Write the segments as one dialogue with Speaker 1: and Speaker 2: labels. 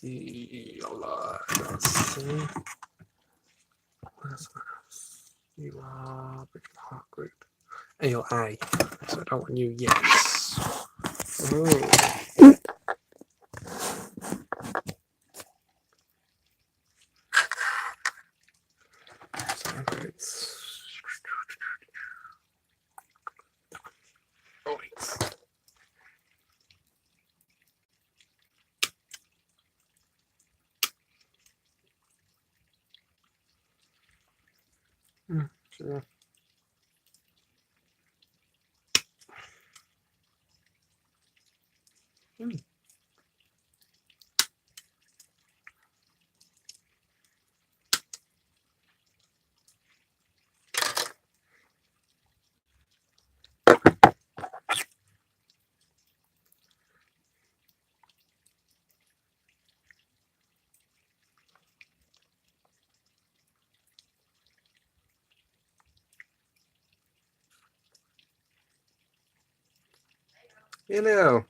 Speaker 1: Let's see. You are which part group? Oh, you're A. So I don't want you. Yes. Oh. Sure. Hello.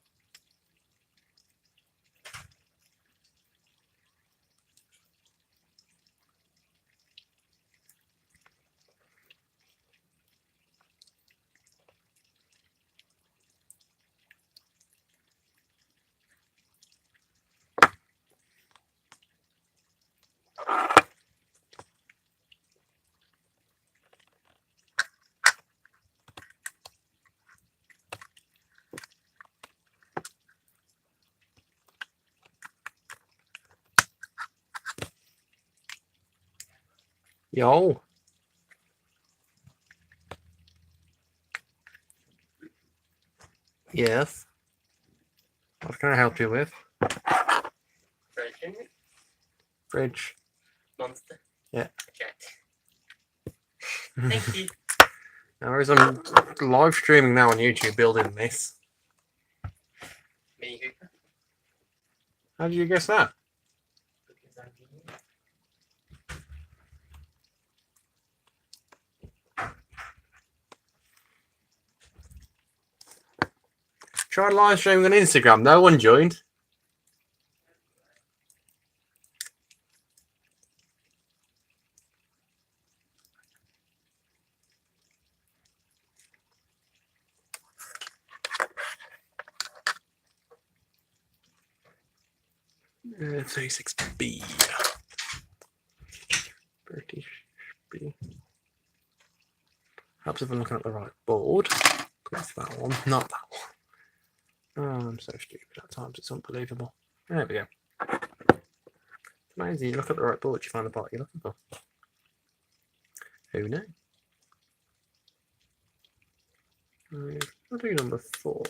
Speaker 1: Yo. Yes. What can I help you with? Fridge.
Speaker 2: Monster.
Speaker 1: Yeah.
Speaker 2: Cat. Thank you.
Speaker 1: Now, as I'm live streaming now on YouTube building this.
Speaker 2: Mini Cooper.
Speaker 1: How did you guess that?
Speaker 2: Because I'm genius.
Speaker 1: Tried live streaming on Instagram. No one joined. Uh, 36B. British B. Helps if I'm looking at the right board. That's that one, not that one. Oh, I'm so stupid at times. It's unbelievable. There we go. It's amazing. You look at the right board, you find the part you're looking for. Who knew? I'll do number 4.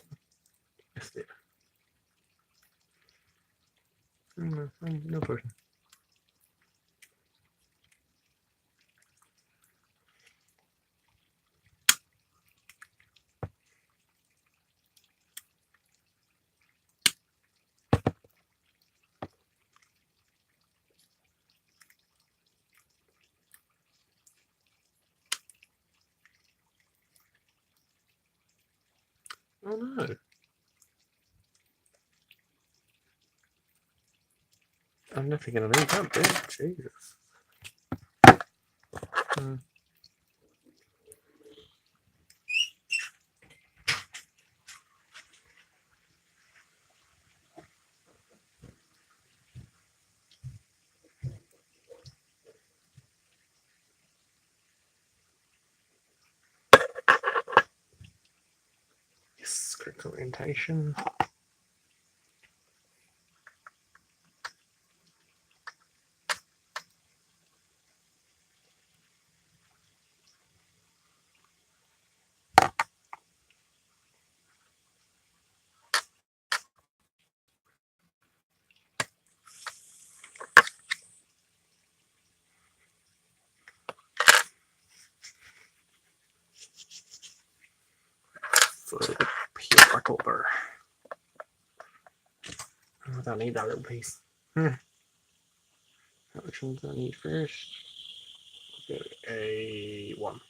Speaker 1: Missed it. No problem. Oh no. I'm never going to need that bit. Jesus. Yes, correct orientation. Pure black over. I don't need that little piece. Which one do I need first? Go A1.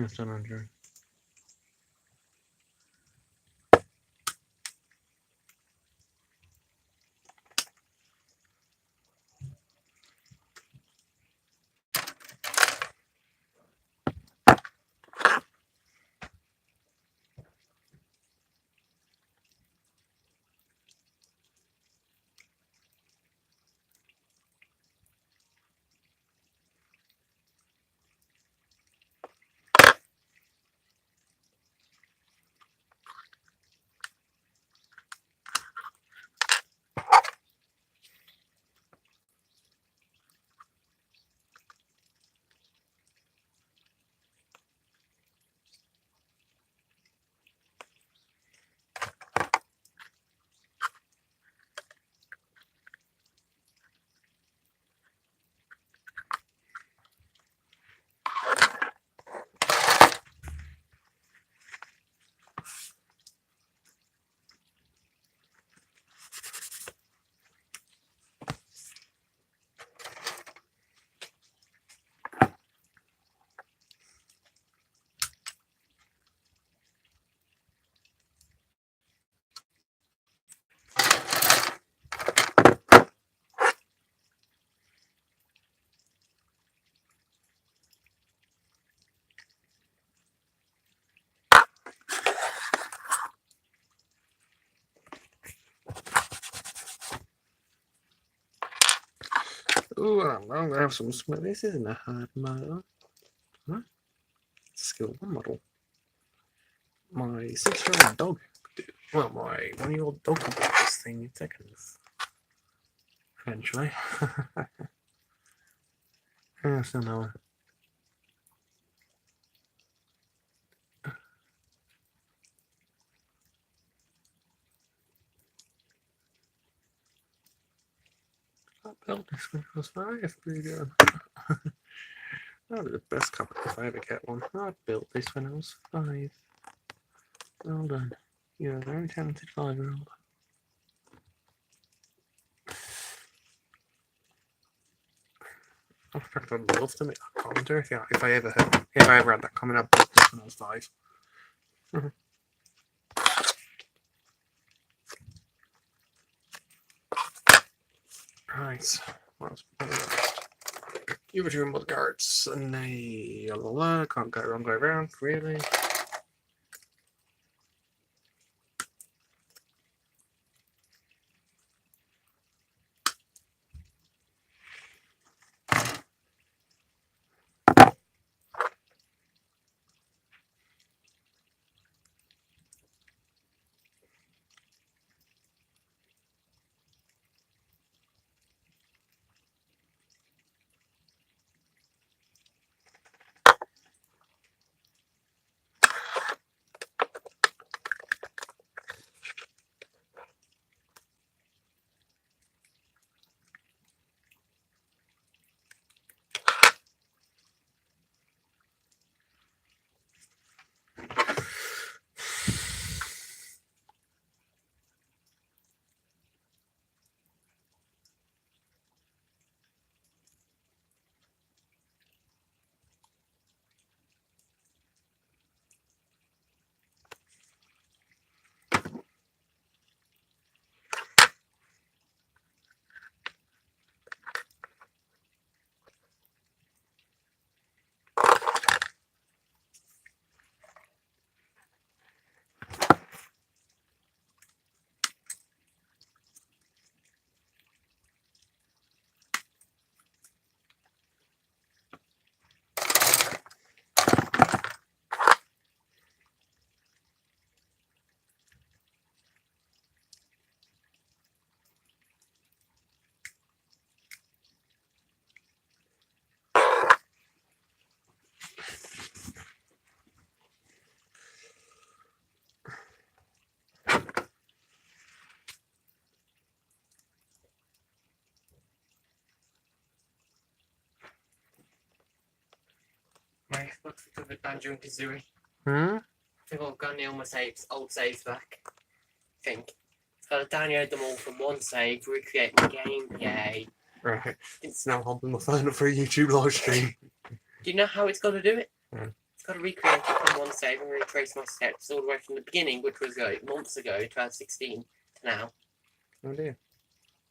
Speaker 1: 700. Oh, I'm gonna have some smoke. This isn't a hard model. Huh? It's a skill 1 model. My 6-year-old dog. Well, my 1-year-old dog can do this thing in seconds. Eventually. Yeah, still no. I built this when I was 5. Pretty good. That'd be the best cover if I ever get one. I built this when I was 5. Well done. You're a very talented 5-year-old. In fact, I'd love to make that commenter if I ever had that comment. I built this when I was 5. Right. What's you were doing mud guards and they can't go wrong way around, really.
Speaker 2: My Xbox recovered Banjo and Kazooie.
Speaker 1: Hmm?
Speaker 2: I think I've got all my saves, old saves back. I think. It's got to download them all from one save, recreate my game. Yay.
Speaker 1: Right. It's now holding my phone up for a YouTube live stream.
Speaker 2: Do you know how it's got to do it?
Speaker 1: Hmm.
Speaker 2: It's got to recreate it from one save and retrace my steps all the way from the beginning, which was months ago, 2016, to now.
Speaker 1: Oh dear.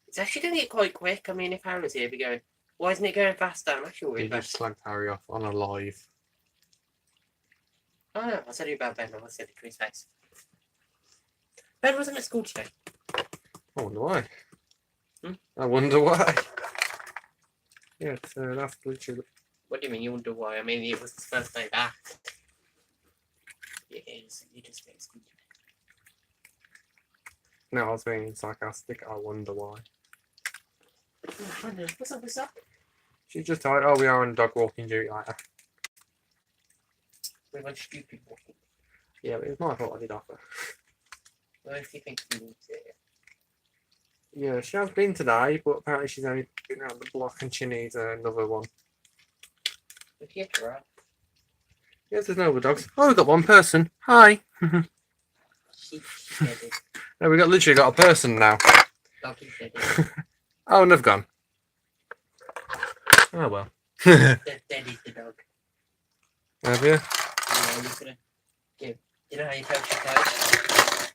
Speaker 2: It's actually going to get quite quick. I mean, if Harry's here, we're going, why isn't it going faster? I'm actually
Speaker 1: You
Speaker 2: worried about
Speaker 1: just slagged Harry off on a live.
Speaker 2: Oh, no, I'll tell you about Ben. I said it to his face. Ben wasn't at school today.
Speaker 1: I wonder why.
Speaker 2: Hmm?
Speaker 1: I wonder why. Yeah, that's literally.
Speaker 2: What do you mean you wonder why? I mean, it was his first day back. It is. You just get school today.
Speaker 1: No, I was being sarcastic. I wonder why.
Speaker 2: What's up? What's up?
Speaker 1: She's just tired. Oh, we are on dog walking duty later.
Speaker 2: We went stupid walking.
Speaker 1: Yeah, but it was my fault I did offer.
Speaker 2: Well, if you think you need it.
Speaker 1: Yeah, she has been today, but apparently she's only been around the block and she needs another one.
Speaker 2: If you get her up,
Speaker 1: Yes, there's no other dogs. Oh, we've got one person. Hi.
Speaker 2: she's dead.
Speaker 1: No, we literally got a person now.
Speaker 2: Doggy's dead.
Speaker 1: Oh, and they've gone. Oh well.
Speaker 2: Dead is the dog.
Speaker 1: Have you?
Speaker 2: You know, you're gonna give. You know how you coach your coach?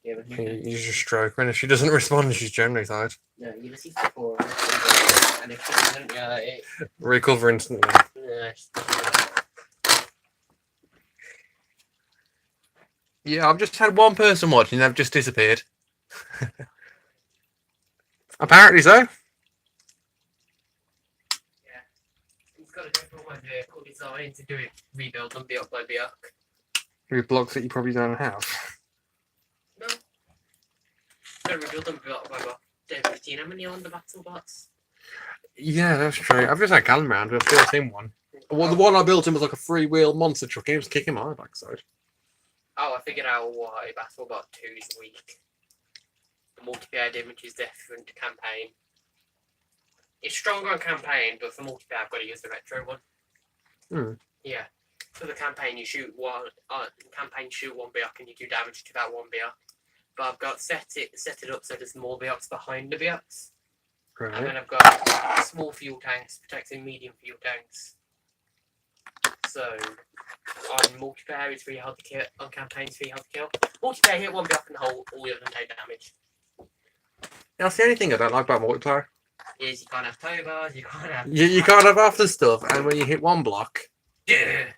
Speaker 2: Yeah, but
Speaker 1: You just stroke her, and if she doesn't respond, she's generally tired.
Speaker 2: no, you just eat the core. And if she doesn't,
Speaker 1: Recover instantly. Yeah, I've just had one person watching, they've just disappeared. Apparently so.
Speaker 2: got a different my vehicle design to do it, rebuild them block by block.
Speaker 1: With blocks that you probably don't have.
Speaker 2: No. Gotta rebuild them block by block. Don't 15 how many on the battle bots?
Speaker 1: Yeah, that's true. I've just had Callum round. I've built him one. Well, the one I built him was like a 3-wheel monster truck. He was kicking my backside.
Speaker 2: Oh, I figured out why BattleBot 2 is weak. The multiplayer damage is different to campaign. It's stronger on campaign, but for multiplayer, I've got to use the retro one.
Speaker 1: Hmm.
Speaker 2: Yeah. For the campaign, you shoot one. Campaign, you shoot one block and you do damage to that one block. But I've got set it up so there's more blocks behind the blocks.
Speaker 1: Right.
Speaker 2: And then I've got small fuel tanks protecting medium fuel tanks. So on multiplayer, it's really hard to kill. On campaign, it's really hard to kill. Multiplayer, hit one block and hold, all the other them take damage.
Speaker 1: That's the only thing I don't like about multiplayer.
Speaker 2: Is you can't have tow bars, you can't have.
Speaker 1: You can't have after stuff, and when you hit one block,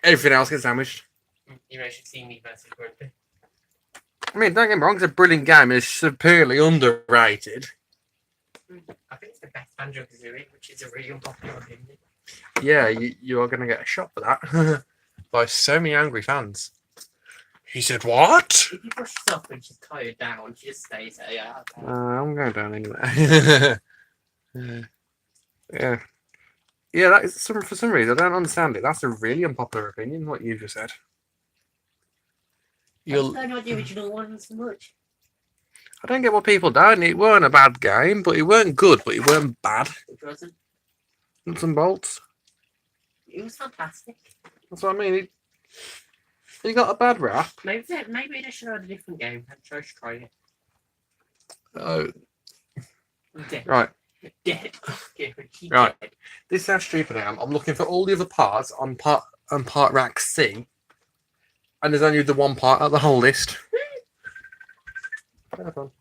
Speaker 1: everything else gets damaged.
Speaker 2: You know, should see me versus Grumpy.
Speaker 1: I mean, don't get me wrong, it's a brilliant game. It's severely underrated.
Speaker 2: I think it's the best Banjo-Kazooie, which is a really unpopular opinion.
Speaker 1: Yeah, you are going to get a shot for that by so many angry fans. He said, "What?"
Speaker 2: If you push yourself when she's tired down, she just stays there. Yeah.
Speaker 1: I'm going down anyway. Yeah. Yeah, that is for some reason I don't understand it. That's a really unpopular opinion. What you just said.
Speaker 2: I don't know the original one so much.
Speaker 1: I don't get what people don't. It weren't a bad game, but it weren't good, but it weren't bad.
Speaker 2: It wasn't.
Speaker 1: Nuts and bolts.
Speaker 2: It was fantastic.
Speaker 1: That's what I mean. He got a bad rap.
Speaker 2: Maybe they should have had a different game. I should try it.
Speaker 1: Oh,
Speaker 2: Dead.
Speaker 1: right.
Speaker 2: Dead.
Speaker 1: Right.
Speaker 2: Dead.
Speaker 1: This is how stupid I am. I'm looking for all the other parts on part rack C, and there's only the one part at the whole list. Have fun.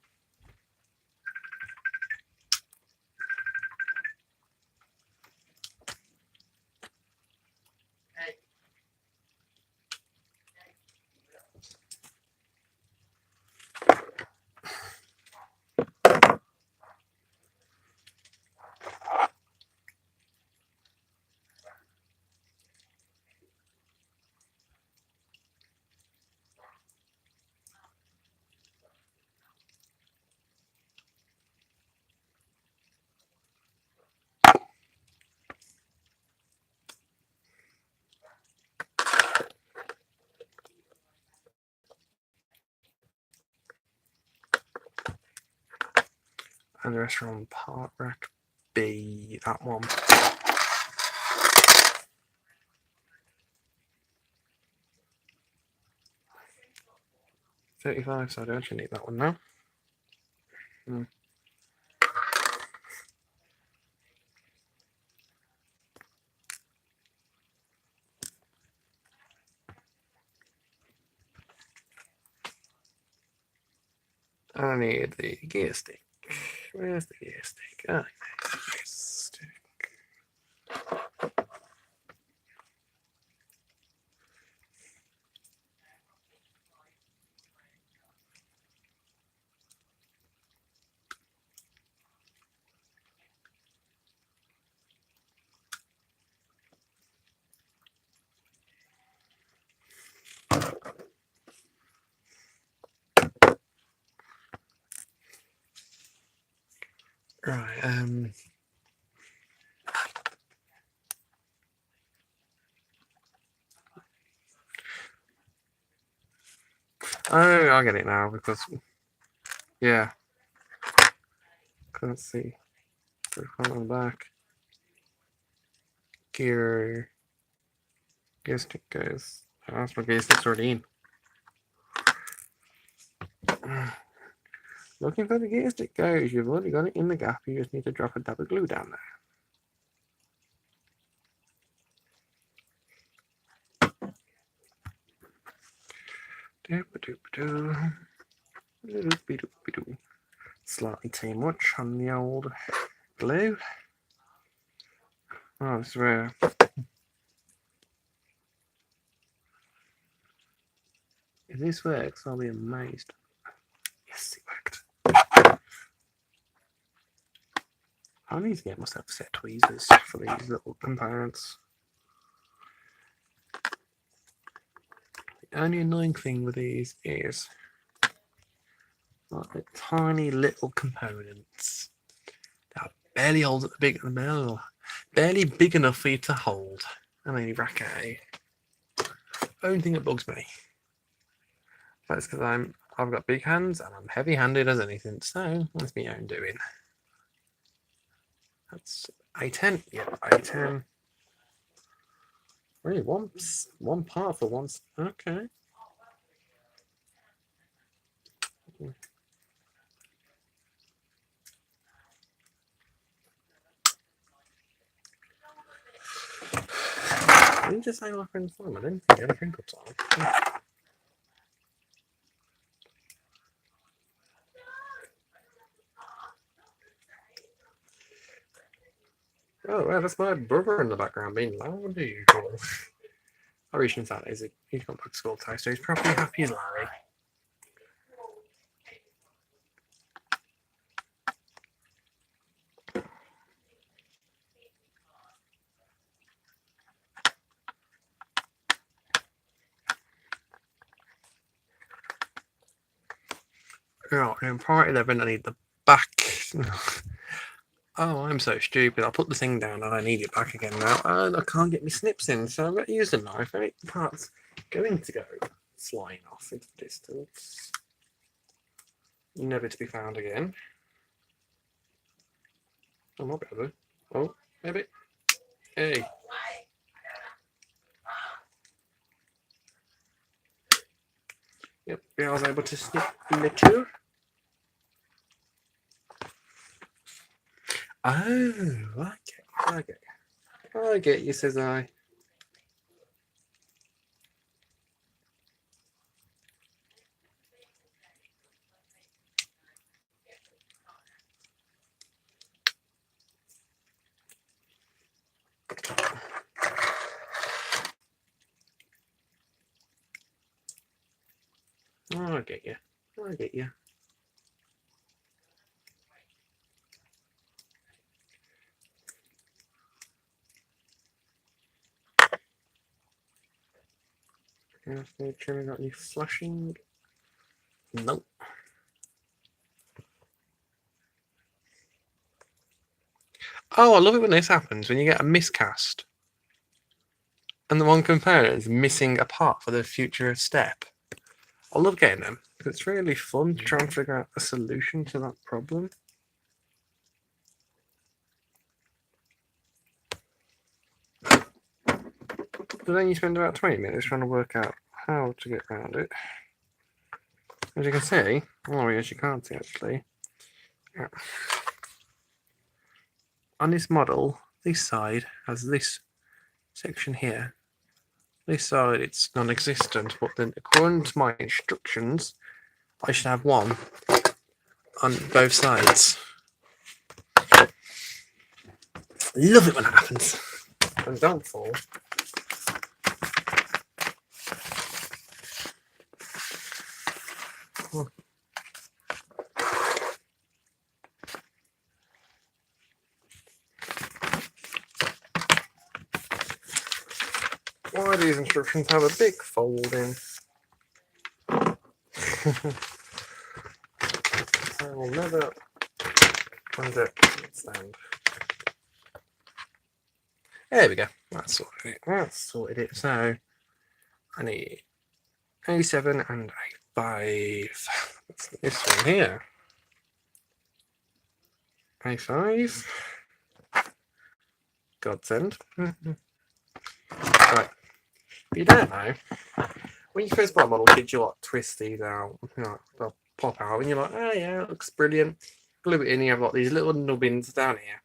Speaker 1: And the rest are on part rack B, that one. $35, so I don't actually need that one now. I need the gear stick. Where's the gear stick? Oh, gear stick. Right, oh, I get it now because, yeah, couldn't see. Front on the back. Gear stick goes. That's my gear stick's already in. Looking for the gear stick goes. You've already got it in the gap. You just need to drop a dab of glue down there. Slightly too much on the old glue. Oh, this is where. If this works, I'll be amazed. Yes, it worked. I need to get myself set tweezers for these little components. only annoying thing with these is like the tiny little components that barely hold at barely big enough for you to hold. And then you rack a. Only thing that bugs me. That's because I've got big hands and I'm heavy-handed as anything, so that's my own doing. That's A10. Yeah, A10. Really, one part for once. Okay. I didn't just say my friend's time. I didn't think anything could time. Oh, well, that's my brother in the background being loud. I reached inside. He's gone back to school today, so he's probably happy as Larry. Oh, in part 11, I need the back. Oh, I'm so stupid. I put the thing down and I need it back again now. And I can't get my snips in, so I'm going to use a knife. And the part's going to go flying off into the distance. Never to be found again. I might be able to. Oh, maybe. Hey. Yep, I was able to snip the two. Oh, I get you, says I. Oh, I get you. I get you. Make sure we got any flashing. Nope. Oh, I love it when this happens, when you get a miscast. And the one component is missing a part for the future step. I love getting them, because it's really fun to try and figure out a solution to that problem. But then you spend about 20 minutes trying to work out how to get around it. As you can see, oh yes, you can't see actually. Yeah. On this model, this side has this section here. This side, it's non-existent, but then according to my instructions, I should have one on both sides. Love it when that happens. And don't fall. Why these instructions have a big fold in? I will never understand. There we go. That's sorted it. So I need A7 and A5. That's this one here. A5. Godsend. Right. But you don't know. When you first buy a model kit, you like twist these out. They'll pop out, and you're like, oh yeah, it looks brilliant. Glue it in, you have like these little nubbins down here.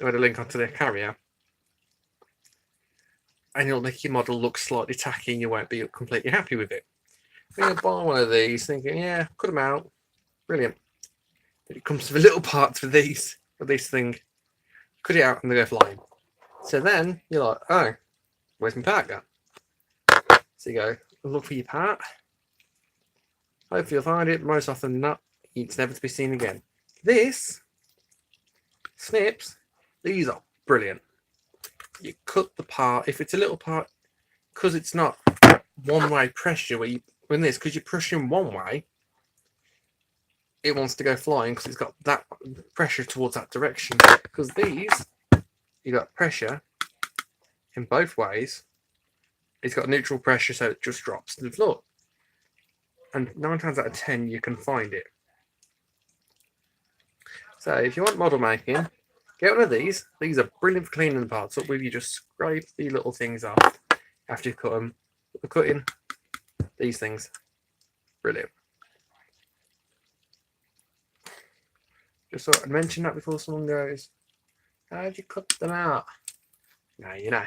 Speaker 1: With a link onto the carrier. And it'll make your model look slightly tacky and you won't be completely happy with it. You'll buy one of these thinking, yeah, cut them out. Brilliant. But it comes with little parts for this thing. Cut it out and they go flying. So then you're like, oh, where's my part gone? So you go, look for your part. Hopefully you'll find it. Most often than not, it's never to be seen again. This, snips, these are brilliant. You cut the part. If it's a little part, because it's not one-way pressure where you when this because you're pushing one way, it wants to go flying because it's got that pressure towards that direction. Because these, you got pressure in both ways. It's got neutral pressure, so it just drops to the floor. And 9 times out of 10, you can find it. So if you want model making, get one of these. These are brilliant for cleaning the parts up with. You just scrape the little things off after you cut them. We're cutting these things. Brilliant. Just thought I'd mention that before someone goes, how'd you cut them out? Now you know.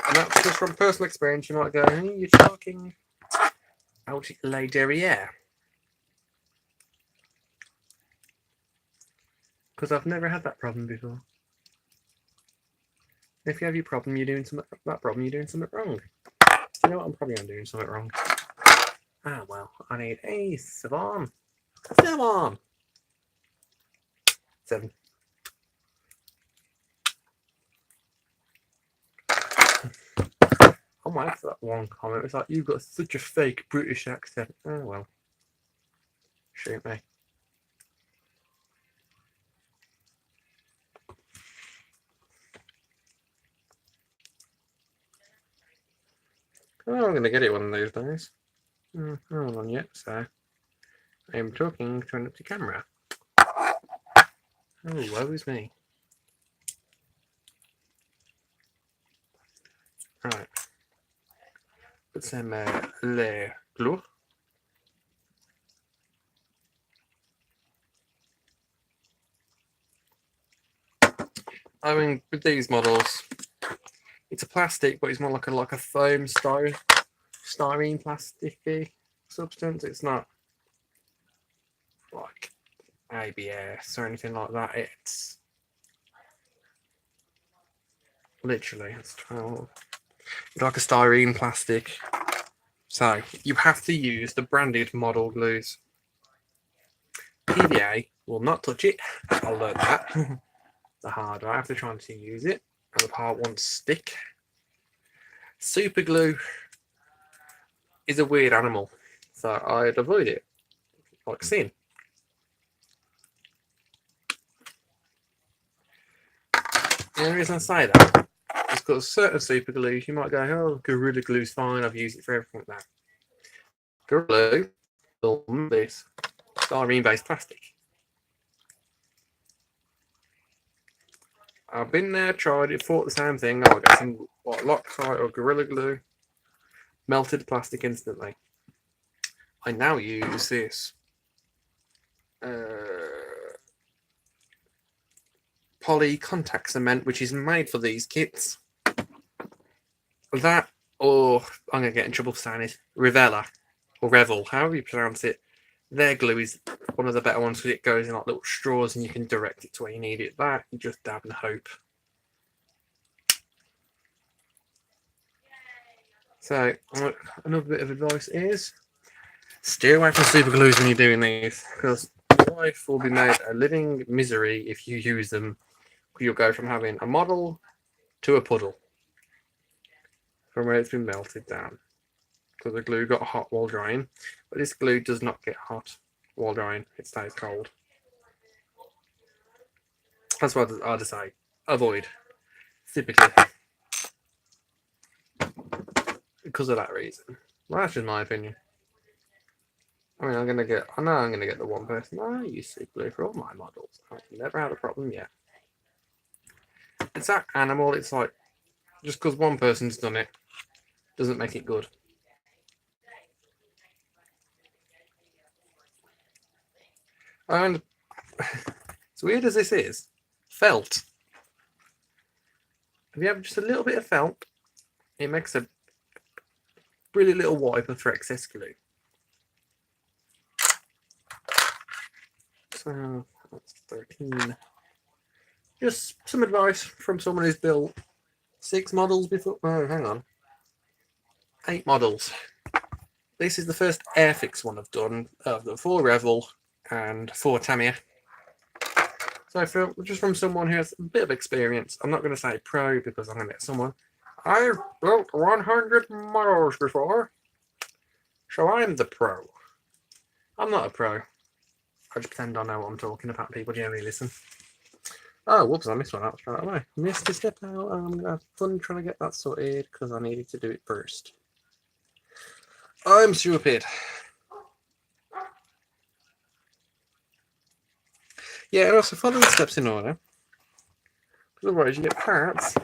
Speaker 1: And that's just from personal experience. You might go, hey, you're talking out les derrière. Because I've never had that problem before. If you have your problem, you're doing something wrong. You know what? I'm probably doing something wrong. Ah, well, I need a 7. 7. 7. I might have that one comment. It's like, you've got such a fake British accent. Oh, well. Shoot me. Oh, I'm going to get it one of those days. I'm not on yet, so I'm talking to an empty camera. Oh, woe is me. Right. Put some le glue. I mean, with these models, it's a plastic, but it's more like a foam styrene plasticky substance. It's not like ABS or anything like that. It's literally it's like a styrene plastic. So you have to use the branded Model glues. PVA will not touch it. I learned that the hard way after trying to use it, and the part won't stick. Super glue is a weird animal, so I'd avoid it like sin. The only reason I say that is because certain super glues you might go, oh, Gorilla Glue's fine, I've used it for everything like that. Gorilla Glue will this styrene based plastic. I've been there, tried it, thought the same thing. I got some Loctite or Gorilla Glue, melted the plastic instantly. I now use this poly contact cement, which is made for these kits. That, or I'm going to get in trouble for saying it, Revella, or Revel, however you pronounce it. Their glue is one of the better ones because it goes in like little straws and you can direct it to where you need it. That, you just dab and hope. So, another bit of advice is, stay away from super glues when you're doing these, because life will be made a living misery if you use them. You'll go from having a model to a puddle from where it's been melted down. Because the glue got hot while drying, but this glue does not get hot while drying, it stays cold. That's what I'd say. Avoid, typically. Because of that reason. Well, that's just my opinion. I mean, I know I'm gonna get the one person. I use super glue for all my models. I've never had a problem yet. It's that animal. It's like just because one person's done it doesn't make it good. And as weird as this is, felt. If you have just a little bit of felt, it makes a brilliant little wiper for excess glue. So that's 13. Just some advice from someone who's built 6 models before. Oh, hang on. 8 models. This is the first Airfix one I've done of the 4 Revel and 4 Tamiya. So just from someone who has a bit of experience, I'm not going to say pro because I'm going to get someone. I've built 100 models before, so I'm the pro. I'm not a pro. I just pretend I know what I'm talking about. People generally listen. Oh, whoops, I missed one out straight away. Missed a step out. I'm going to have fun trying to get that sorted because I needed to do it first. I'm stupid. Yeah, and also follow the steps in order. Because otherwise you get parts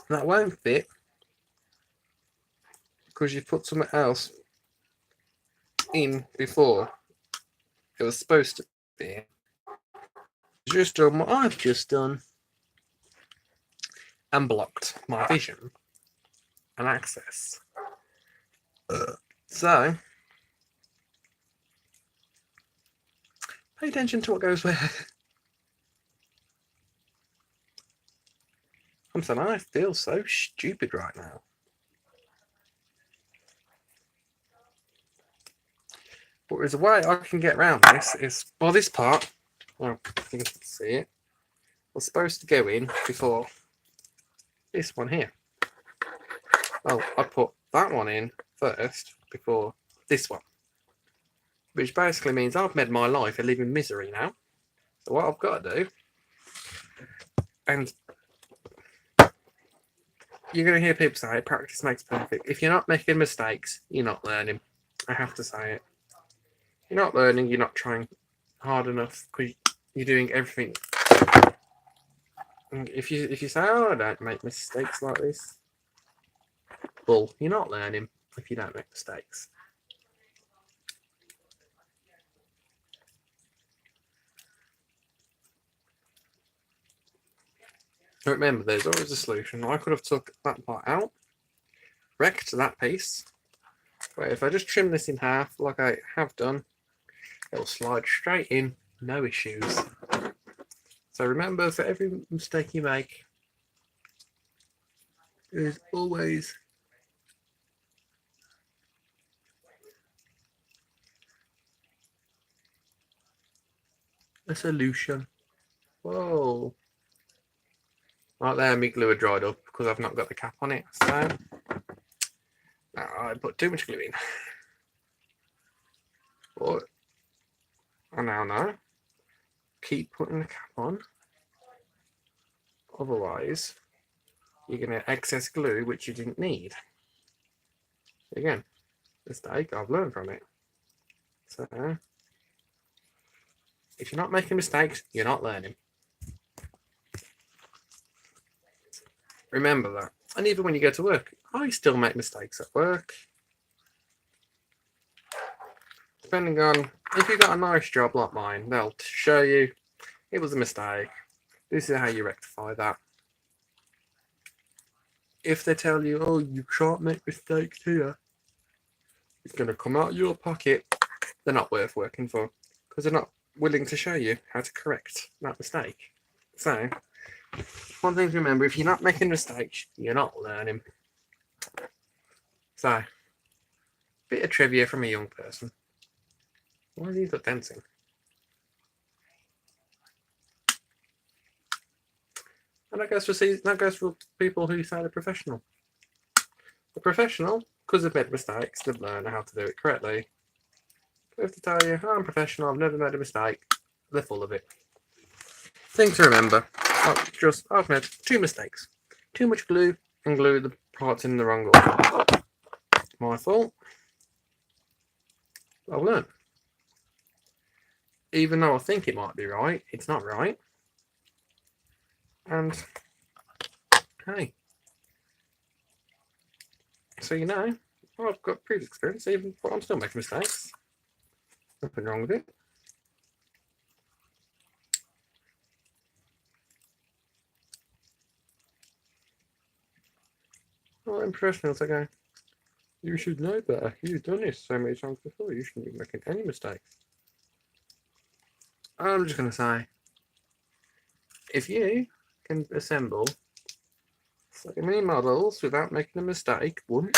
Speaker 1: that won't fit because you've put something else in before it was supposed to be. Just done what I've just done and blocked my vision and access. So, pay attention to what goes where. I'm saying I feel so stupid right now. But there's a way I can get around this. Is well, this part. Well, you can see it. Was supposed to go in before this one here. Well, I put that one in first before this one, which basically means I've made my life a living misery now. So what I've got to do, and you're going to hear people say practice makes perfect. If you're not making mistakes, you're not learning. I have to say it. You're not learning, you're not trying hard enough because you're doing everything. And if you say, oh, I don't make mistakes like this, well, you're not learning if you don't make mistakes. Remember, there's always a solution. I could have took that part out, wrecked that piece, but if I just trim this in half like I have done, it'll slide straight in, no issues. So remember, for every mistake you make, there's always a solution. Whoa. Right there, my glue had dried up because I've not got the cap on it. So I put too much glue in. But I now know. Keep putting the cap on. Otherwise, you're going to excess glue which you didn't need. Again, mistake, I've learned from it. So if you're not making mistakes, you're not learning. Remember that. And even when you go to work, I still make mistakes at work. Depending on, if you've got a nice job like mine, they'll show you it was a mistake. This is how you rectify that. If they tell you, oh, you can't make mistakes here, it's going to come out of your pocket, they're not worth working for because they're not willing to show you how to correct that mistake. So, one thing to remember, if you're not making mistakes, you're not learning. So, bit of trivia from a young person. Why are these not dancing? And that goes for people who say they're professional. The professional, because they've made mistakes, they've learned how to do it correctly. But if they tell you, oh, I'm professional, I've never made a mistake, they're full of it. Thing to remember, I've made 2 mistakes. Too much glue and glued the parts in the wrong order. My fault. I've learned. Even though I think it might be right, it's not right. And hey, so you know, I've got previous experience, even but I'm still making mistakes. Nothing wrong with it. Well, in professionals, I go, you should know better. You've done this so many times before. You shouldn't be making any mistakes. I'm just going to say, if you can assemble so many models without making a mistake once,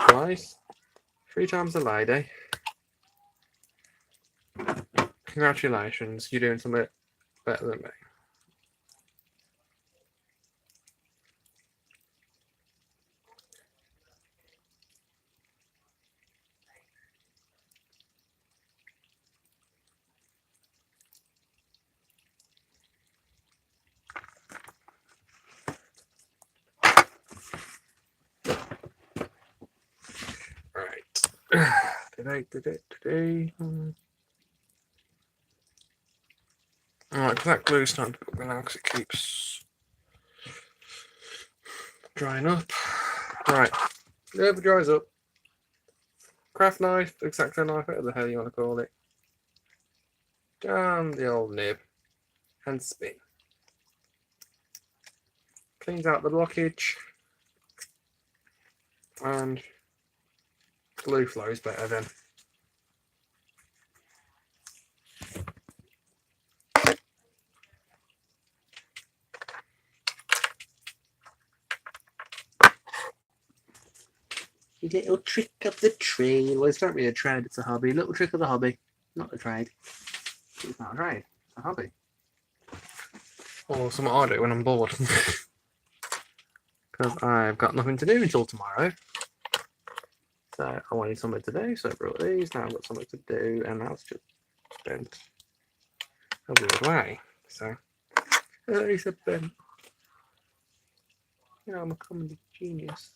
Speaker 1: twice, 3 times a lady, congratulations, you're doing something better than me. Alright, because that glue's starting to put me now because it keeps drying up. Right, if it dries up, craft knife, X-Acto knife, whatever the hell you want to call it, down the old nib and spin. Cleans out the blockage and glue flows better then. Little trick of the trade. Well, it's not really a trade, it's a hobby. Little trick of the hobby. Not a trade. It's not a trade, it's a hobby. Or something I do when I'm bored. Because I've got nothing to do until tomorrow. So I wanted something to do, so I brought these. Now I've got something to do, and that's just spent a weird way. So, at least I've been, you know, I'm a comedy genius.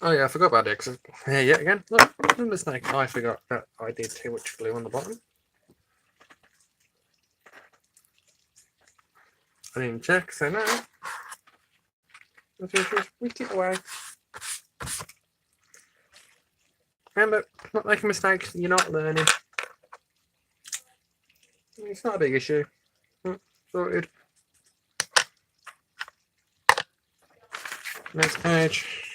Speaker 1: Oh yeah, I forgot about it. Cause here yet again. Look, a mistake. I forgot that I did too much glue on the bottom. I didn't check, so now let's just wick it away. Remember, not making mistakes. You're not learning. It's not a big issue. Sorted. Next page.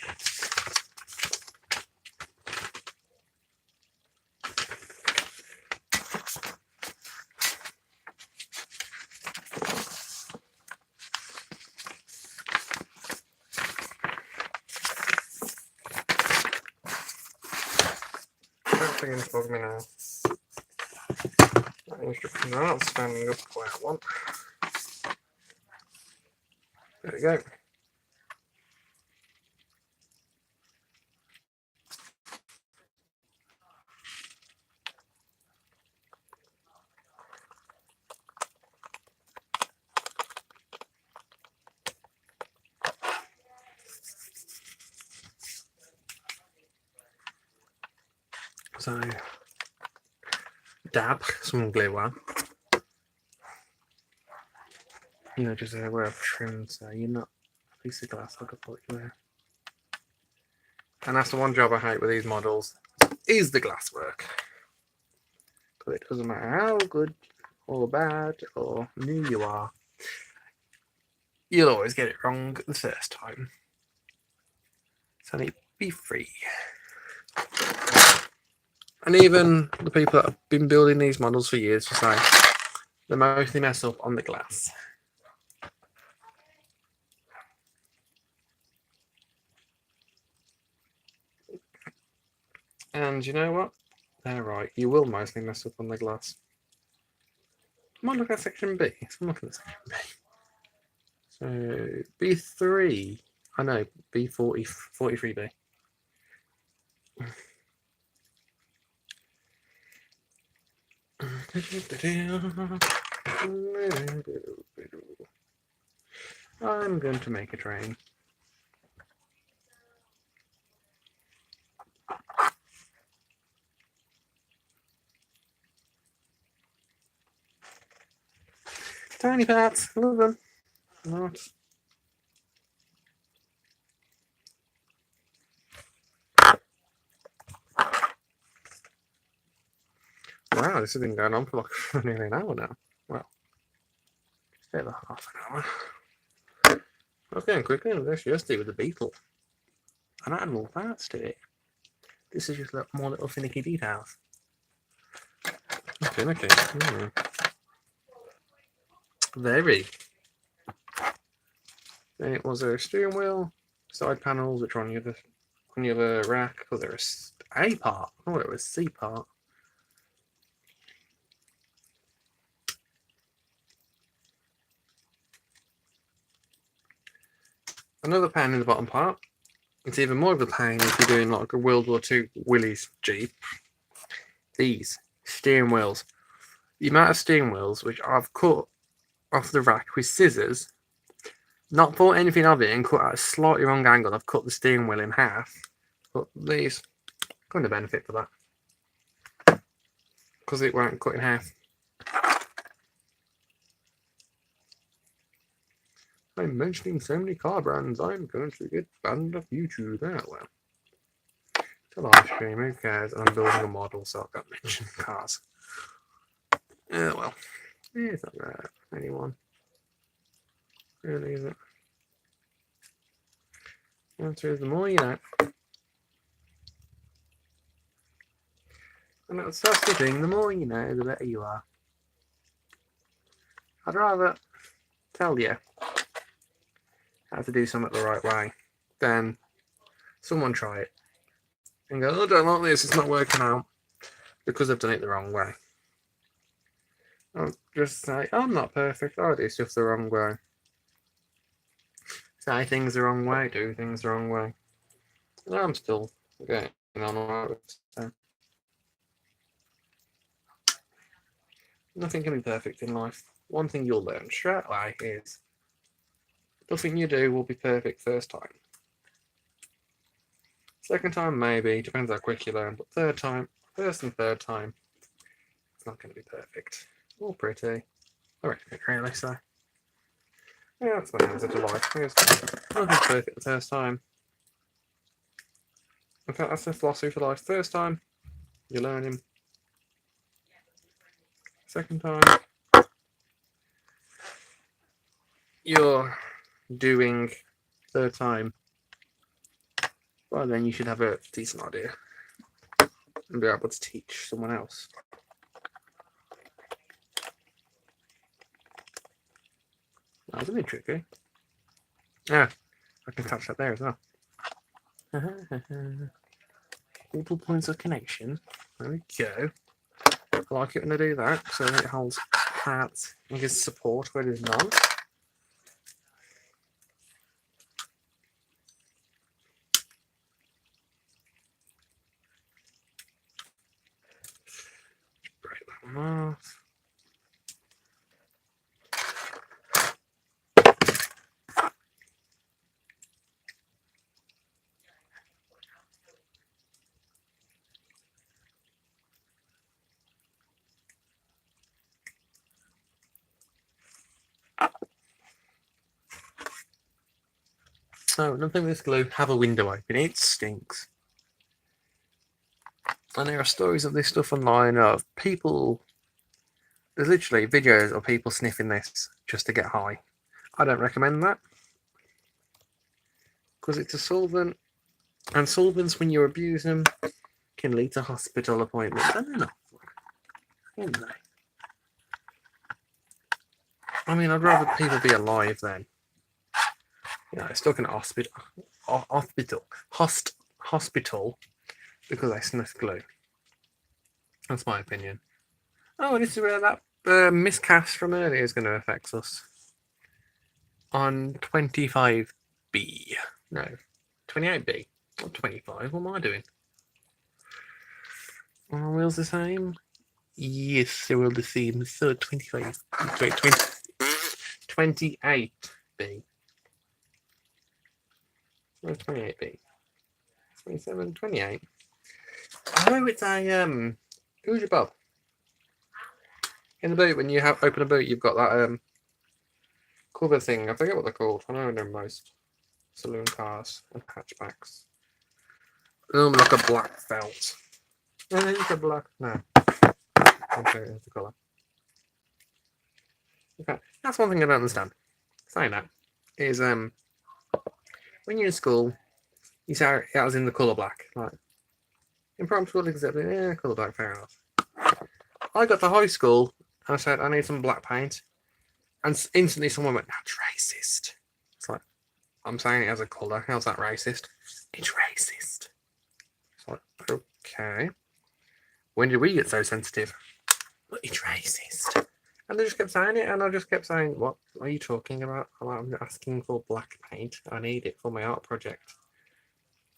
Speaker 1: Everything is bugging me now. That instructions are not standing up the way I want. There we go. So, dab some glue on. You know, just where I've trimmed, so you're not a piece of glass like I thought you were. And that's the one job I hate with these models, is the glass work. But it doesn't matter how good or bad or new you are, you'll always get it wrong the first time. So let be free. And even the people that have been building these models for years will say they mostly mess up on the glass. And you know what? They're right. You will mostly mess up on the glass. Come on, look at section B. I'm looking at section B. So B3. I know, B40, 43B. I'm going to make a train. Tiny parts, love them. Not. Wow, this has been going on for like nearly an hour now. Well, just over half an hour. I was going quickly, and there's yesterday with the beetle. And I had more parts to it. This is just more little finicky details. Finicky. Very. Then it was a steering wheel, side panels, which are on the other rack, because there was A part. Oh, it was C part. Another pan in the bottom part, It's even more of a pain if you're doing like a World War II Willys Jeep. These steering wheels. The amount of steering wheels which I've cut off the rack with scissors, not thought anything of it, and cut at a slightly wrong angle. I've cut the steering wheel in half. But these kind of benefit for that because it won't cut in half. I'm mentioning so many car brands, I'm going to get banned off YouTube. Oh well. It's a live stream, who cares? I'm building a model, so I can't mention cars. Oh well. It's not bad. Anyone. Really, is it? The answer is the more you know. And that's the thing, the more you know, the better you are. I'd rather tell you how to do something the right way than someone try it and go, oh, I don't like this, it's not working out because I've done it the wrong way. I'll just say, I'm not perfect, I do stuff the wrong way. Say things the wrong way, do things the wrong way. And I'm still getting on alright with it. So. Nothing can be perfect in life. One thing you'll learn straight away is nothing you do will be perfect first time. Second time, maybe, depends how quick you learn, but third time, first and third time, it's not going to be perfect. Or pretty. Or anything, really, so. Yeah, that's my answer to life. Nothing's perfect the first time. In fact, that's the philosophy for life. First time, you're learning. Second time, you're doing. Third time, well, then you should have a decent idea and be able to teach someone else. That was a bit tricky. Yeah, I can touch that there as well. Multiple points of connection. There we go. I like it when I do that, so it holds parts and gives support where there's none. Break that one off. So, another thing with this glue, have a window open. It stinks. And there are stories of this stuff online of people. There's literally videos of people sniffing this just to get high. I don't recommend that. Because it's a solvent. And solvents, when you abuse them, can lead to hospital appointments. And they're not fun, aren't they? I mean, I'd rather people be alive than, you know, stuck in a hospital because they sniff glue. That's my opinion. Oh, this is where that miscast from earlier is going to affect us. On 25B. No, 28B. Not 25. What am I doing? Are our wheels the same? Yes, they're all the same. So 25. Wait, 28B. Where's 28B? 27, 28. Oh, it's a who's your Bob? In the boot, when you open a boot, you've got that cover thing. I forget what they're called. I know they're most saloon cars and hatchbacks. Like a black felt. No, it's a black. No. Okay, it's the colour. Okay, that's one thing I don't understand. Saying that is when you're in school, you say it was in the colour black. Like in primary school, except colour black, fair enough. I got to high school and I said I need some black paint, and instantly someone went, "That's racist." It's like I'm saying it as a colour. How's that racist? It's racist. It's like okay. When did we get so sensitive? But it's racist. And they just kept saying it, and I just kept saying, "What are you talking about? I'm asking for black paint. I need it for my art project."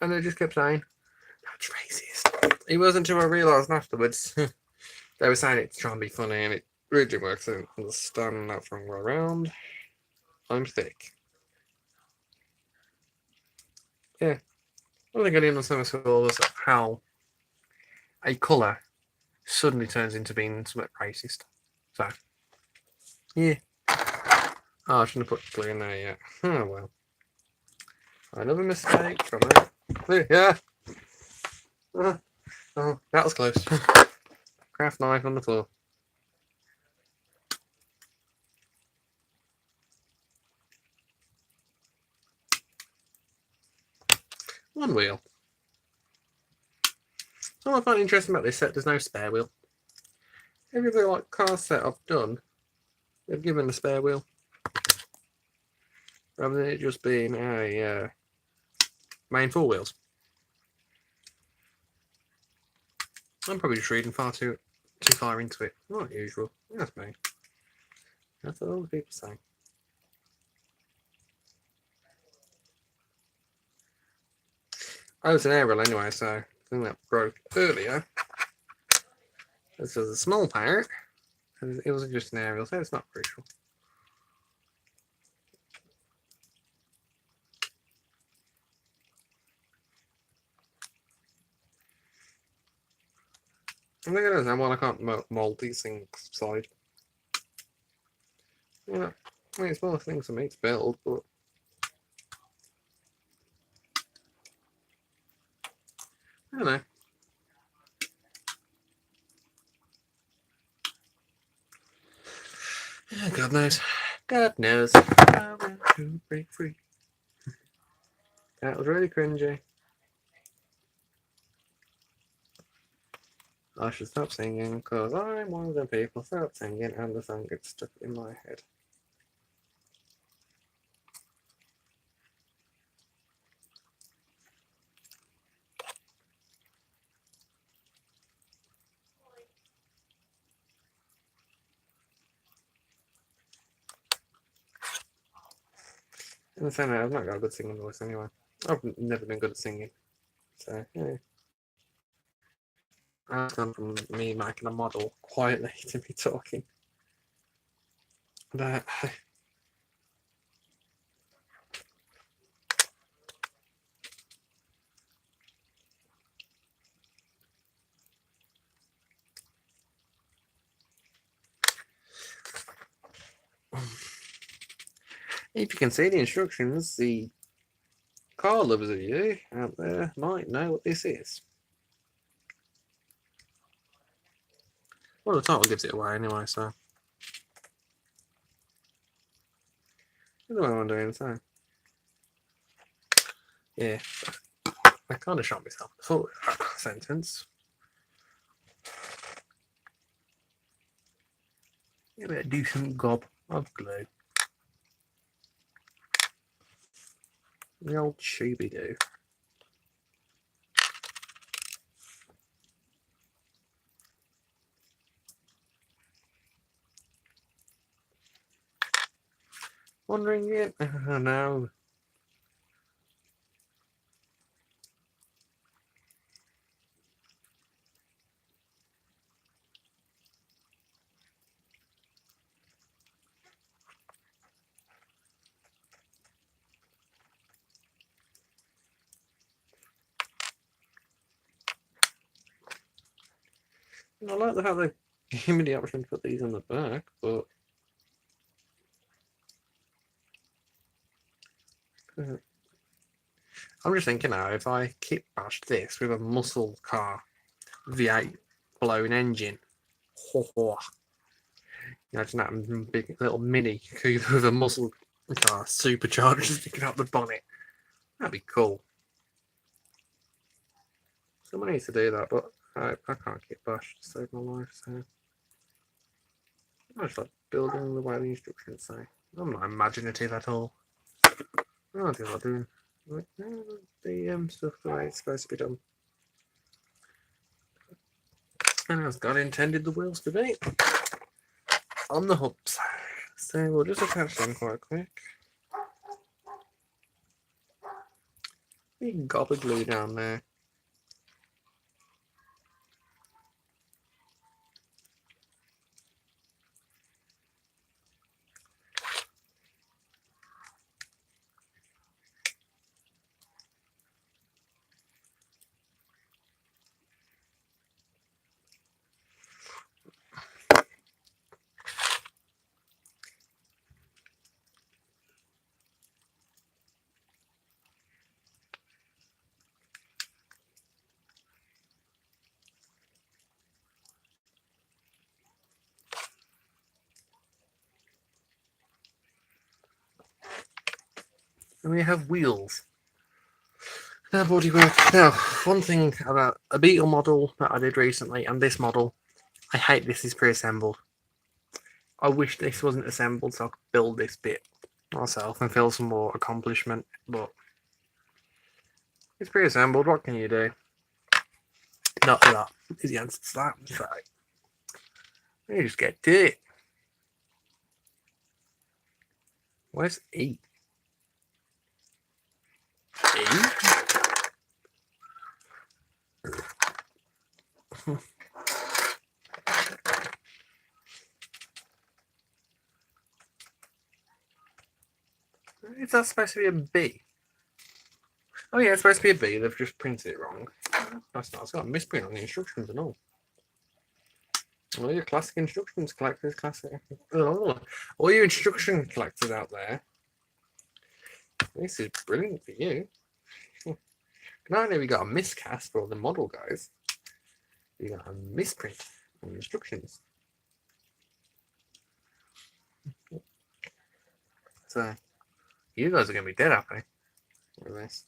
Speaker 1: And they just kept saying, that's racist. It wasn't until I realised afterwards they were saying it to try and be funny, and it really works. I don't understand that from way around. I'm thick. Yeah. One thing I didn't understand at school was how a colour suddenly turns into being somewhat racist. So, yeah. Oh, I shouldn't have put glue in there yet. Oh, well. Another mistake from that. Yeah. Oh, that was close. Craft knife on the floor. One wheel. Something I find interesting about this set, there's no spare wheel. Every other like car set I've done, they've given a spare wheel. Rather than it just being a main four wheels. I'm probably just reading far too far into it. Not usual. That's me. That's what all the people say. Oh, it's an aerial anyway, so I think that broke earlier. This was a small part. It wasn't just an aerial, so it's not crucial. I think I understand why I can't mould these things side. You know, I mean, it's one of the things for me to build, but I don't know. Yeah, God knows. God knows. I want to break free. That was really cringy. I should stop singing because I'm one of the people stop singing and the song gets stuck in my head. In the same way, I've not got a good singing voice anyway. I've never been good at singing. So, yeah. That's gone from me making a model quietly to me talking. But if you can see the instructions, the car lovers of you out there might know what this is. Well, the title gives it away anyway, so. I don't know what I'm doing, so. Yeah. I kind of shot myself before that sentence. Give it a decent gob of glue. The old Shooby-Doo. Wondering it? Oh no. I like the fact they gave me the option to put these on the back, but I'm just thinking now, if I kit bashed this with a muscle car V8 blown engine, imagine that big little mini coupe with a muscle car supercharger sticking out the bonnet. That'd be cool. Someone needs to do that, but I can't kit bash to save my life, so I just like building the way the instructions say. I'm not imaginative at all. I don't think I'm doing like, the stuff the way it's supposed to be done. And as God intended the wheels to be. On the hubs. So we'll just attach them quite quick. Big gobble glue down there. And we have wheels. Now bodywork. Now, one thing about a Beetle model that I did recently and this model, I hate this is pre-assembled. I wish this wasn't assembled so I could build this bit myself and feel some more accomplishment, but it's pre-assembled, what can you do? Not a lot is the answer to that. So you just get to it. Where's E? E? Is that supposed to be a B? Oh yeah, it's supposed to be a B. They've just printed it wrong. That's not. It's got a misprint on the instructions and all. All your classic instructions collectors, all you instruction collectors out there. This is brilliant for you. Not only we got a miscast for all the model guys, we got a misprint on the instructions. So you guys are gonna be dead happy with this.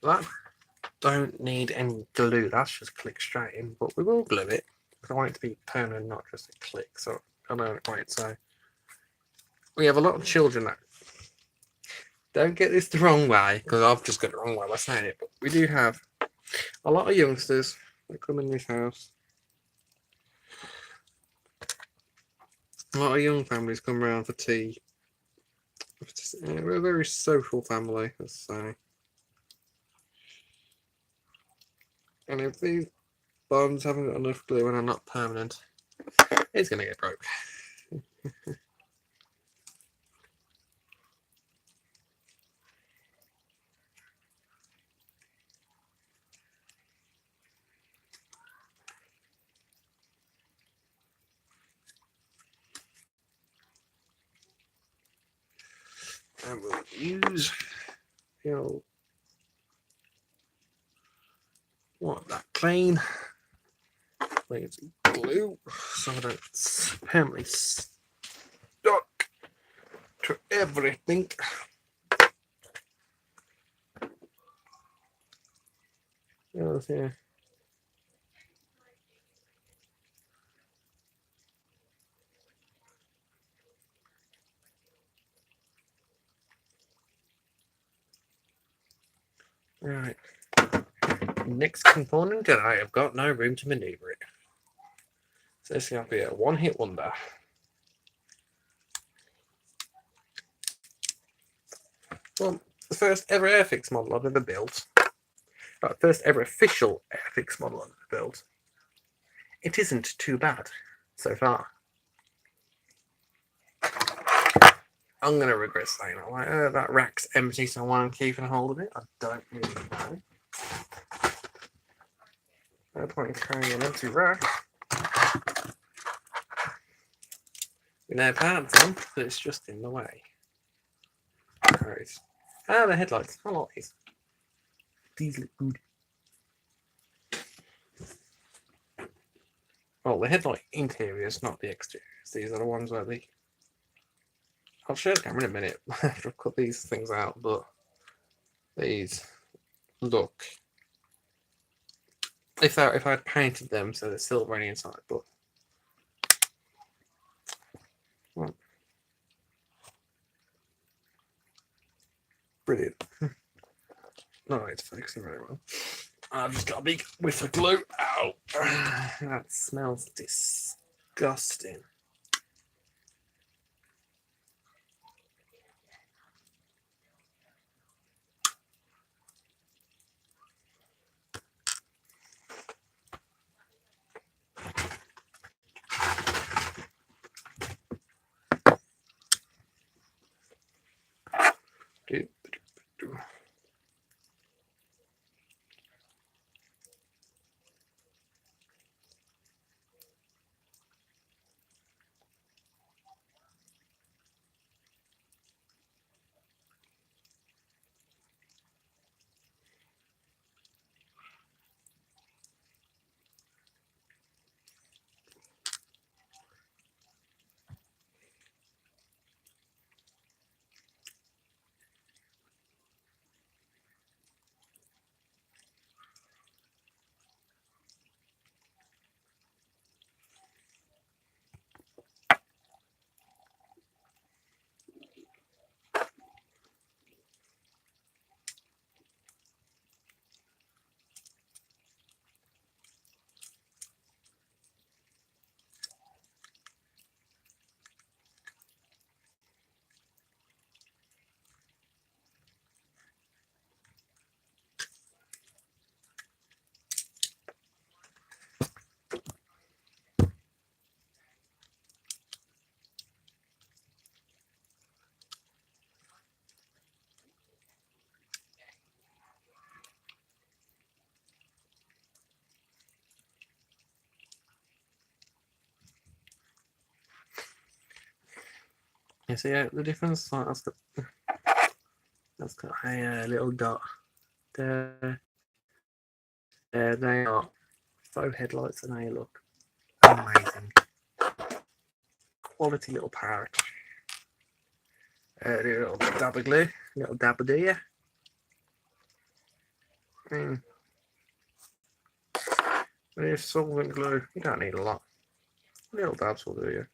Speaker 1: That don't need any glue, that's just click straight in, but we will glue it because I want it to be permanent, not just a click. So I know it right. So we have a lot of children that don't get this the wrong way, because I've just got it the wrong way by saying it, but we do have a lot of youngsters that come in this house. A lot of young families come around for tea. We're a very social family, let's say. And if these bonds haven't got enough glue and are not permanent, it's going to get broke. And we'll use the old, that clean lazy glue so I don't permanently stuck to everything. Yeah. Right. Next component, and I have got no room to maneuver it. So this is going to be a one-hit wonder. Well, the first ever Airfix model I've ever built. First ever official Airfix model I've ever built. It isn't too bad so far. I'm going to regret saying that. Like, that rack's empty, so why I'm keeping a hold of it, I don't really know. No point in carrying an empty rack. With no parts on, but it's just in the way. Alright. Ah, the headlights. I like these. These look good. Well, the headlight interiors, not the exteriors. These are the ones where the... I'll show the camera in a minute after I've cut these things out, but these look... If I'd painted them so they're silver on the inside, but... Well, brilliant. No, it's focusing very well. I've just got a big whiff of glue. Ow! That smells disgusting. You see the difference? Like, that's got a little dot there. They are faux headlights, and they look amazing. Quality little parrot. Little dab of glue, little dab of there. There's solvent glue. You don't need a lot. Little dabs will do you.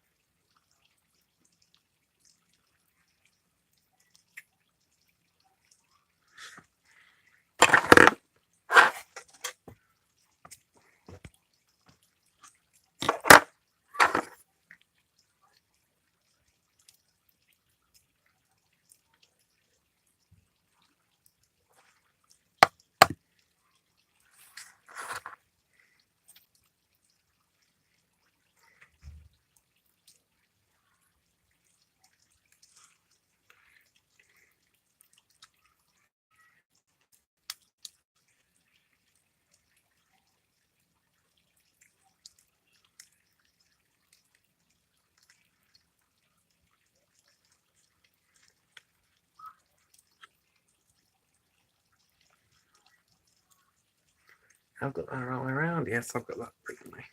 Speaker 1: I've got that right way around. Yes, I've got that brilliantly.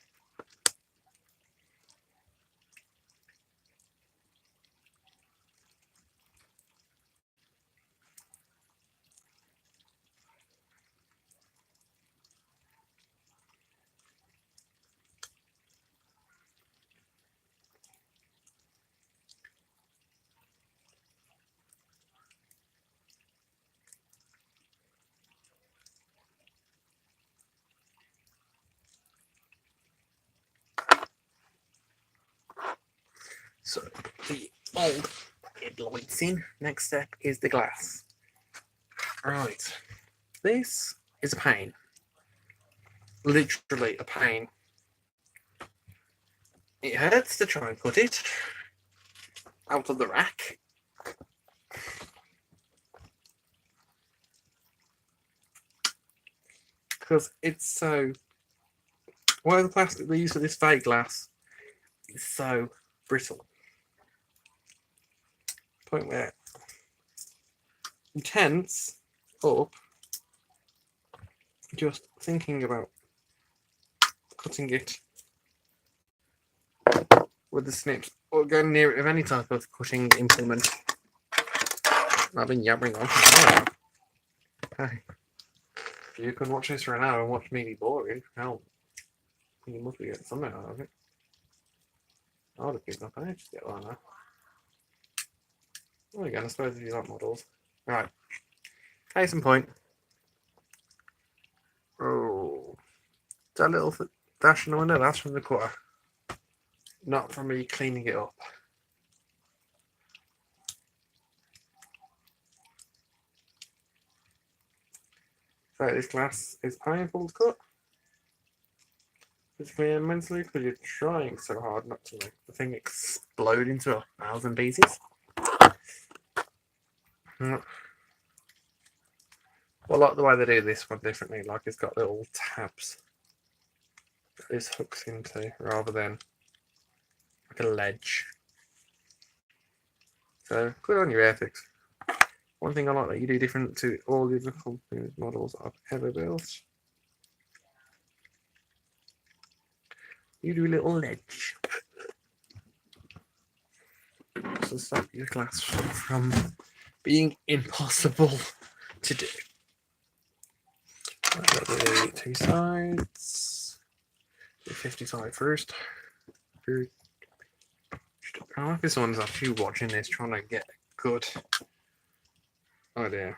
Speaker 1: So the old headlights in. Next step is the glass. Right. This is a pain. Literally a pain. It hurts to try and put it out of the rack. Because it's so... Why the plastic they use for this fake glass is so brittle. Point where tense up just thinking about cutting it with the snips or going near it with any type of cutting implement. I've been yabbering on for an hour. Hey, if you can watch this for an hour and watch me be boring, hell, you must be getting something out of it. I would have given up. I just get one now. Well, again, I suppose if you like models. Right. Case in point. Oh. That little dash in the window, that's from the cutter. Not from me cleaning it up. So this glass is painful to cut. Physically and mentally, because you're trying so hard not to make the thing explode into 1,000 pieces. Well, I like the way they do this one differently, like it's got little tabs that this hooks into, rather than like a ledge. So, good on your ethics. One thing I like that you do different to all the other company models I've ever built. You do a little ledge to stop your glass from being impossible to do. Right, two sides. Do 50 side first. I like this one's actually watching this, trying to get a good idea.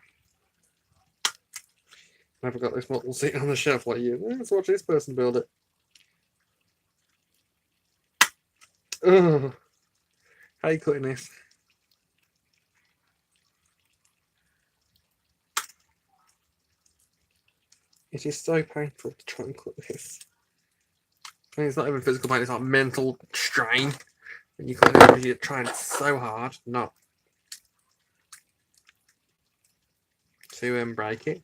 Speaker 1: Never got this model sitting on the shelf like you. Let's watch this person build it. Ugh. How are you cutting this? It is so painful to try and cut this. I mean, it's not even physical pain, it's like mental strain. When you cut it, you're trying so hard not to break it.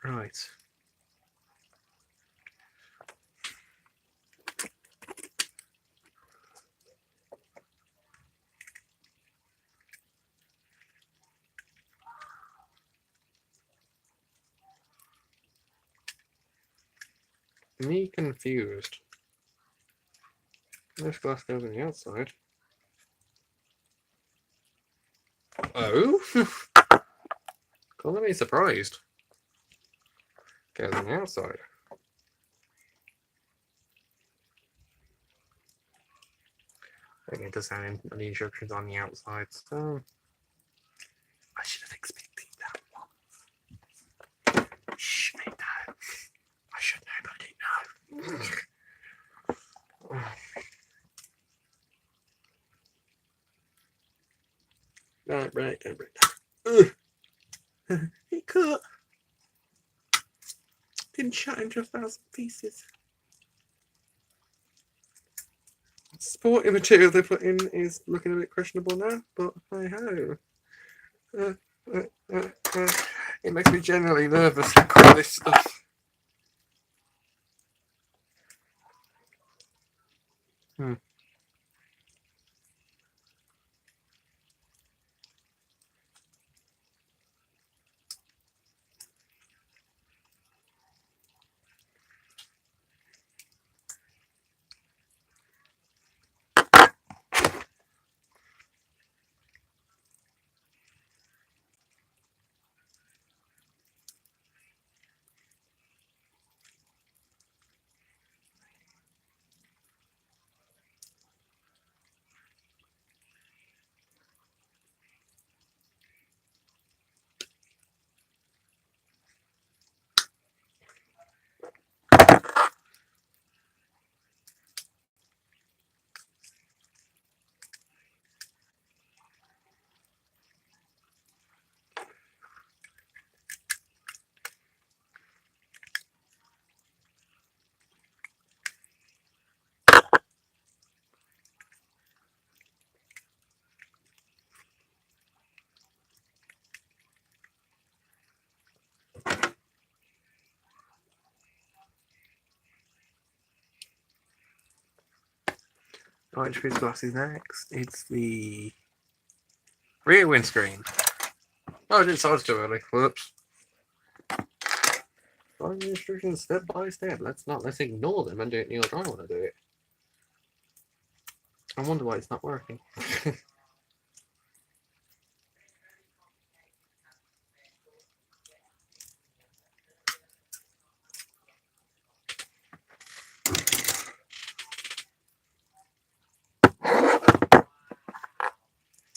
Speaker 1: Right. Me confused. This glass goes on the outside. Oh? Call me surprised. Goes on the outside. I think it does sound the instructions on the outside, so I should have expected that one. Shh, I know. I should know, but I didn't know. Right. It cut. Didn't shut into 1,000 pieces. Sporting material they put in is looking a bit questionable now, but hey ho. It makes me generally nervous to cut this stuff. Which glass is next? It's the rear windscreen. Oh, I did size too early. Whoops. Follow the instructions step by step. Let's ignore them and do it in the order I want to do it. I wonder why it's not working.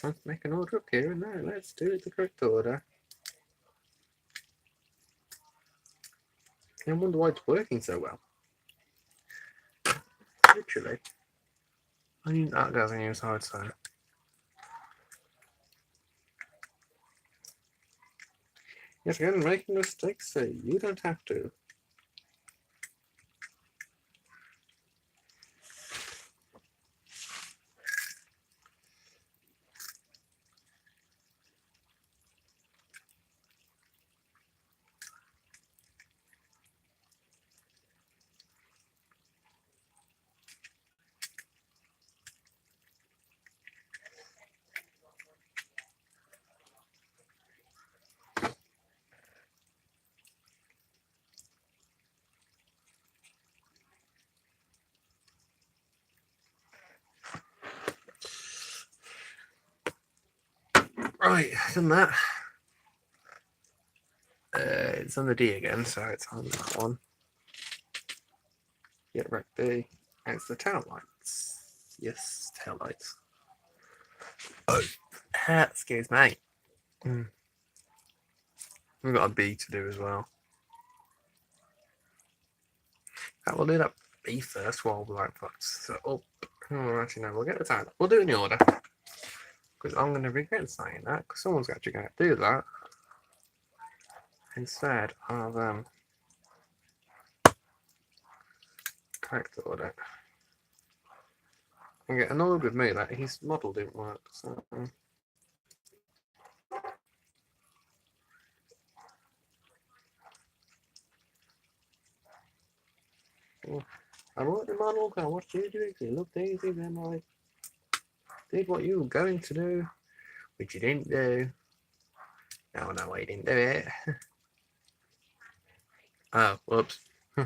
Speaker 1: Let's make an order up here and there. Let's do it the correct order. I wonder why it's working so well. Literally. I mean, that goes on your side, so. Yes, again, making mistakes, so you don't have to. Right, done that. It's on the D again, so it's on that one. Yeah, right B. And it's the tail lights. Yes, tail lights. Oh, excuse me. We've got a B to do as well. We'll do that B first while we're like so up. Oh, actually, no, we'll get the tail. We'll do it in the order. Because I'm going to regret saying that, because someone's actually going to do that instead of correct order. And get annoyed with me that his model didn't work. So I wrote the model, I watched you do it, it looked easy, then I did what you were going to do, which you didn't do. No, I didn't do it. Oh, whoops. I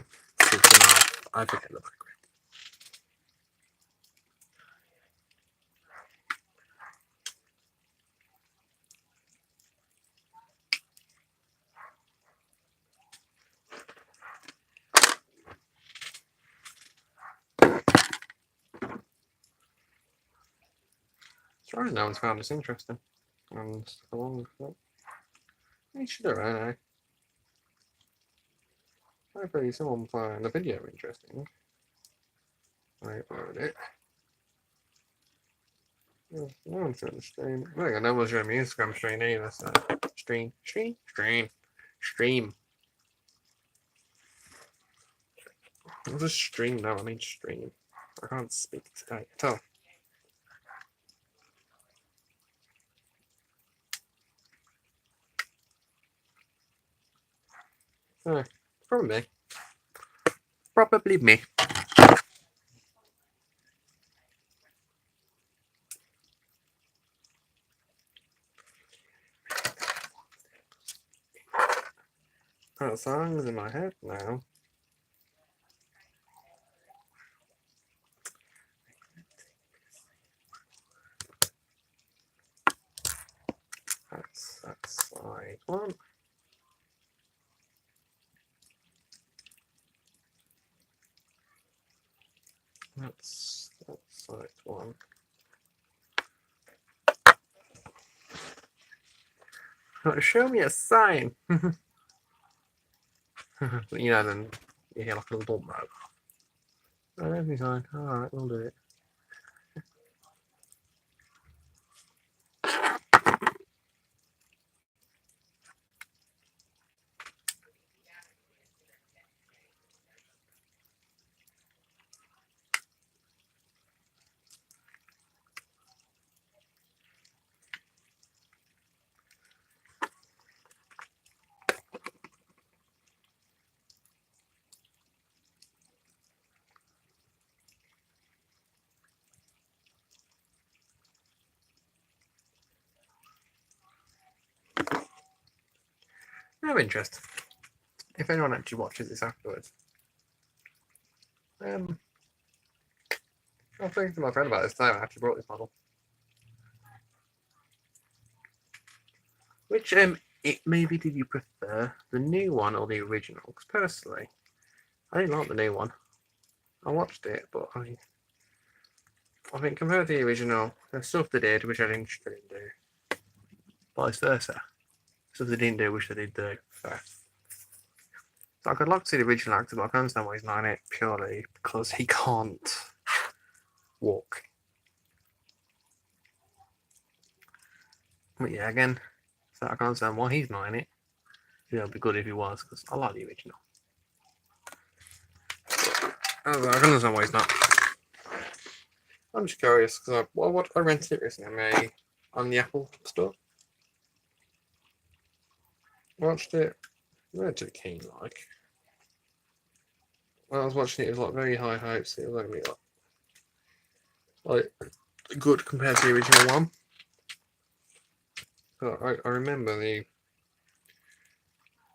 Speaker 1: forget the background. Sorry, no one's found this interesting. And along with that, you should have, I know. Hopefully someone find the video interesting. I upload it. No one's showing the stream. Look, no one's showing me Instagram stream either, so stream. I'll just stream now, I need stream. I can't speak today at all. Probably me. Probably me. That song's in my head now. That's side one. That's side one. Show me a sign. You know, then you hear like a little bump. Oh, every sign. Alright, we'll do it. of interest, if anyone actually watches this afterwards, I was talking to my friend about this time. I actually brought this model. Which maybe did you prefer the new one or the original? Because personally, I didn't like the new one. I watched it, but I think compared to the original, there's stuff they did which I didn't do. Vice versa. Stuff they didn't do which they did do. So I'd like to see the original actor, but I can understand why he's not in it purely because he can't walk. But yeah, again, so I can understand why he's not in it. Yeah, it'd be good if he was, because I like the original. I can understand why he's not. I'm just curious because I rented it recently on the Apple Store. Watched it, relatively keen like. When I was watching it, it was like very high hopes. It was only like good compared to the original one. But I remember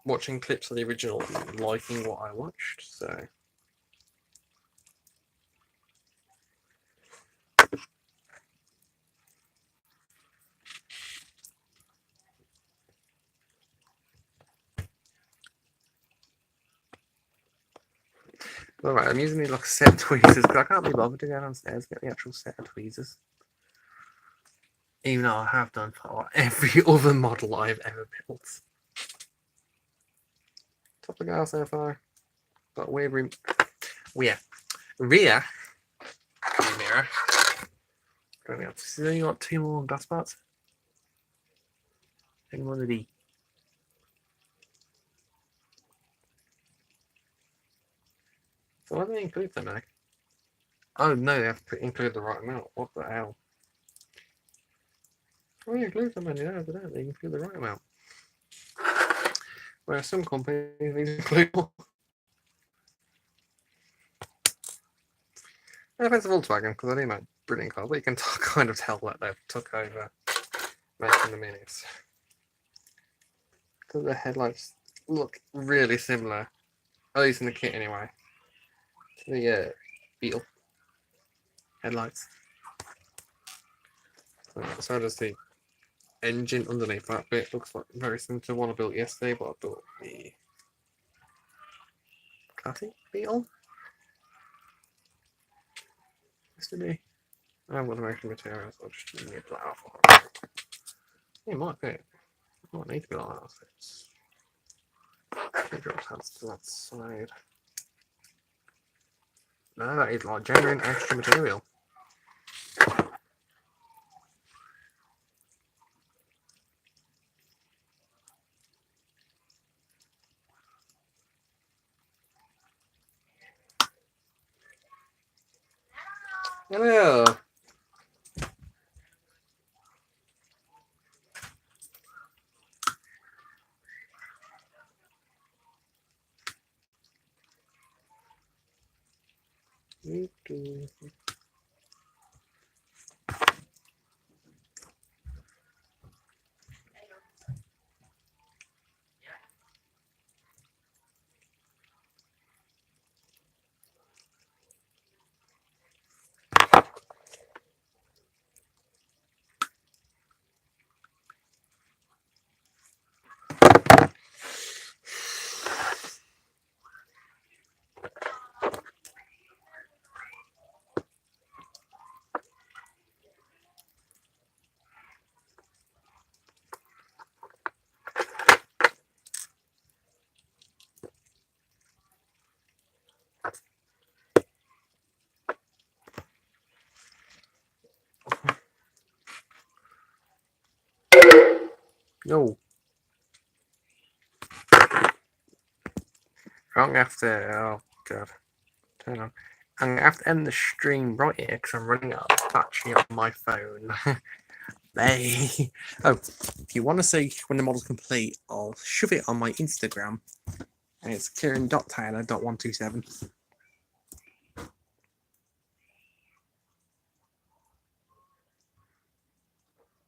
Speaker 1: watching clips of the original and liking what I watched. So. Alright, I'm using these like a set of tweezers because I can't be bothered to go downstairs and get the actual set of tweezers. Even though I have done for every other model I've ever built. Top of the gas so far. Got a weird room. Rear mirror. So you got 2 more glass parts. Any one of these. So why do they include them, Meg? Oh no, they have to include the right amount. What the hell? Well, you include them, and they include the right amount. Whereas some companies include more. No offense to Volkswagen, because I do make brilliant cars, but you can kind of tell that they've took over making the minis. Because the headlights look really similar, at least in the kit anyway, to the Beetle headlights. So does the engine underneath that bit. Looks like very similar to one I built yesterday, but I built the classic Beetle yesterday. I haven't got the extra materials, I'll just nip that off. It might be. It might need to be like that. It's drops hands to that side. No, that is like genuine extra material. Hello. No. I'm gonna have to. Oh god. Turn on. I'm gonna have to end the stream right here because I'm running out of battery on my phone. Hey. Oh, if you want to see when the model's complete, I'll shove it on my Instagram. And it's Kieran.Taylor.127.